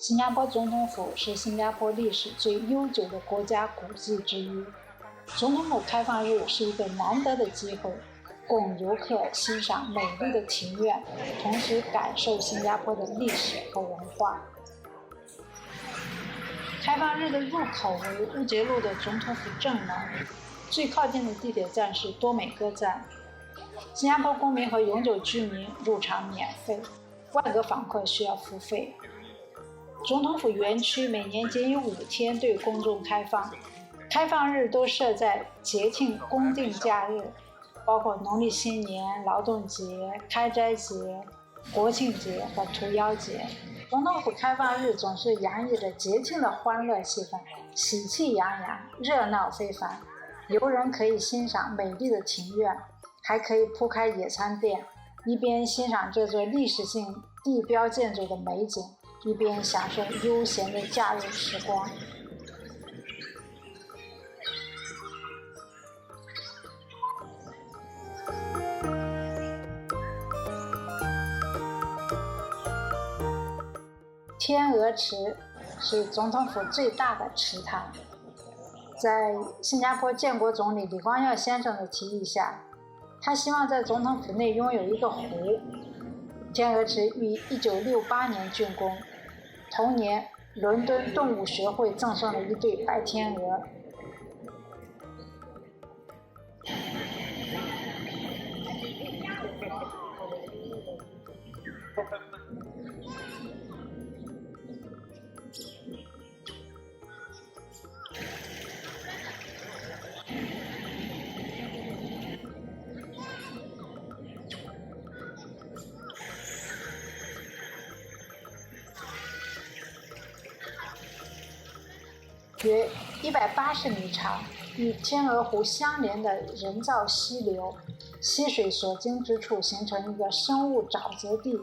新加坡总统府是新加坡历史最悠久的国家古迹之一。总统府开放日是一个难得的机会，供游客欣赏美丽的庭院，同时感受新加坡的历史和文化。开放日的入口为乌节路的总统府正门，最靠近的地铁站是多美歌站。新加坡公民和永久居民入场免费，外国访客需要付费。总统府园区每年仅有5天对公众开放，开放日都设在节庆公定假日，包括农历新年、劳动节、开斋节、国庆节和屠妖节。总统府开放日总是洋溢着节庆的欢乐气氛，喜气洋洋，热闹非凡。游人可以欣赏美丽的庭院，还可以铺开野餐垫，一边欣赏这座历史性地标建筑的美景，一边享受悠闲的假日时光。天鹅池是总统府最大的池塘。在新加坡建国总理李光耀先生的提议下，他希望在总统府内拥有一个湖。天鹅池于1968年竣工，同年伦敦动物学会赠送了一对白天鹅。约180米长，与天鹅湖相连的人造溪流，溪水所经之处形成一个生物沼泽地，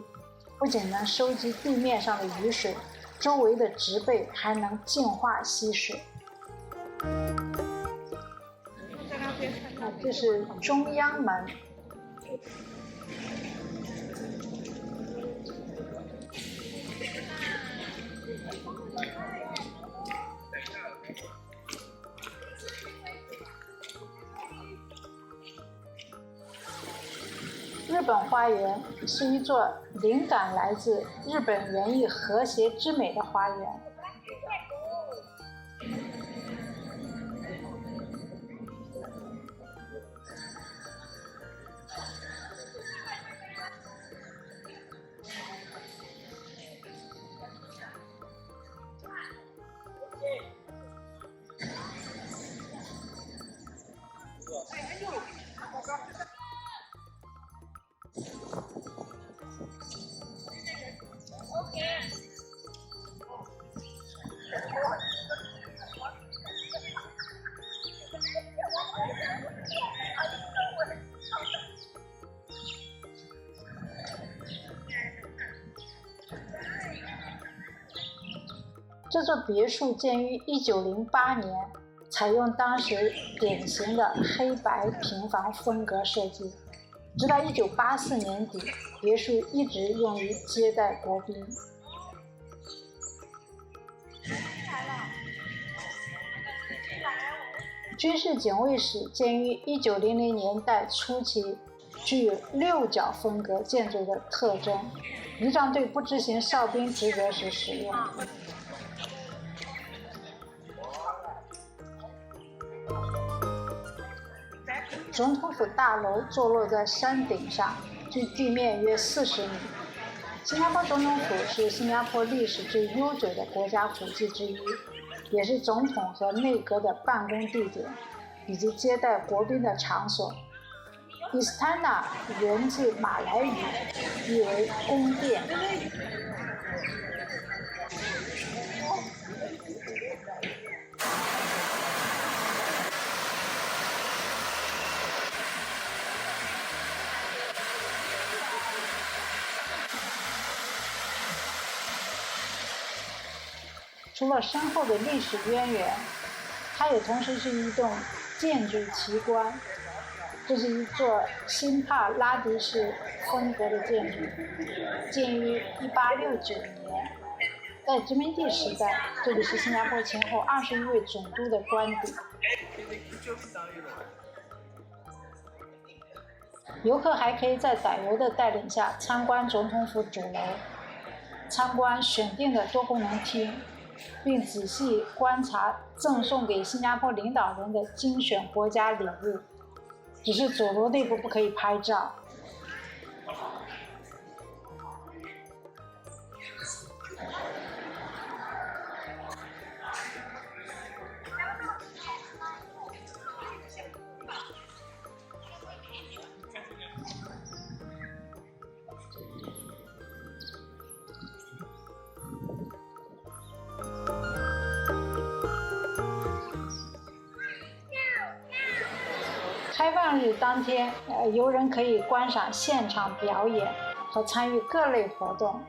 不仅能收集地面上的雨水，周围的植被还能净化溪水。这是中央门。日本花园是一座灵感来自日本园艺和谐之美的花园。这座别墅建于1908年，采用当时典型的黑白平房风格设计，直到1984年底，别墅一直用于接待国宾。军事警卫室建于1900年代初期，具有6角风格建筑的特征，仪仗队不执行哨兵职责时使用。总统府大楼坐落在山顶上，距地面约40米。新加坡总统府是新加坡历史最悠久的国家古迹之一，也是总统和内阁的办公地点，以及接待国宾的场所。Istana 源自马来语，意为宫殿。除了深厚的历史渊源，它也同时是一栋建筑奇观。这是一座新帕拉迪式风格的建筑，建于1869年，在殖民地时代，这里是新加坡前后21位总督的官邸。游客还可以在导游的带领下参观总统府主楼，参观选定的多功能厅，并仔细观察赠送给新加坡领导人的精选国家礼物。只是左楼内部不可以拍照。开放日当天，游人可以观赏现场表演和参与各类活动。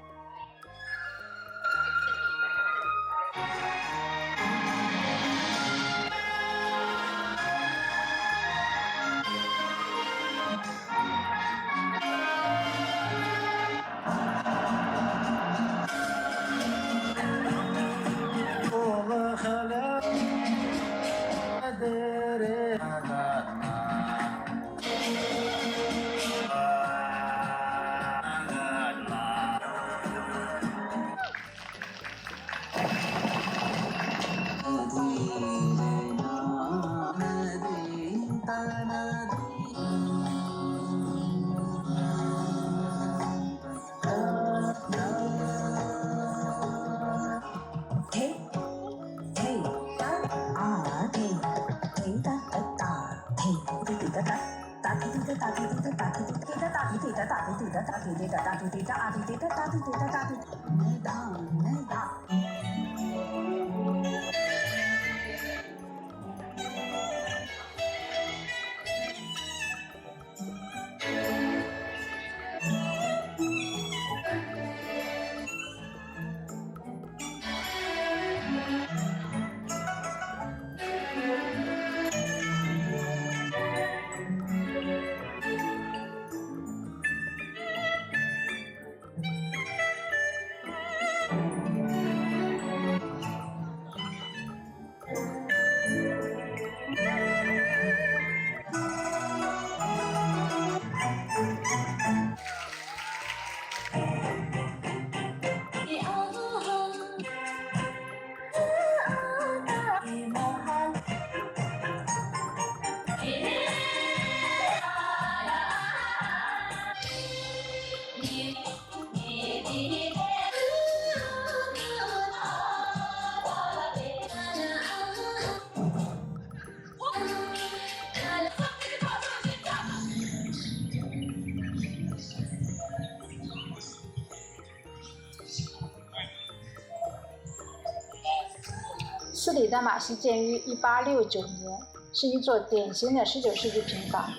斯里丹玛是建于1869年，是一座典型的19世纪平房。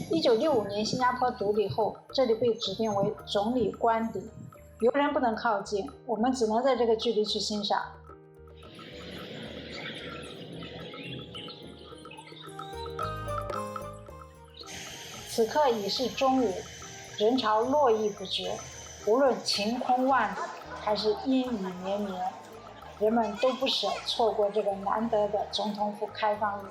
1965年新加坡独立后，这里被指定为总理官邸，游人不能靠近，我们只能在这个距离去欣赏。此刻已是中午，人潮络绎不绝，无论晴空万里还是阴雨绵绵，人们都不舍错过这个难得的总统府开放日。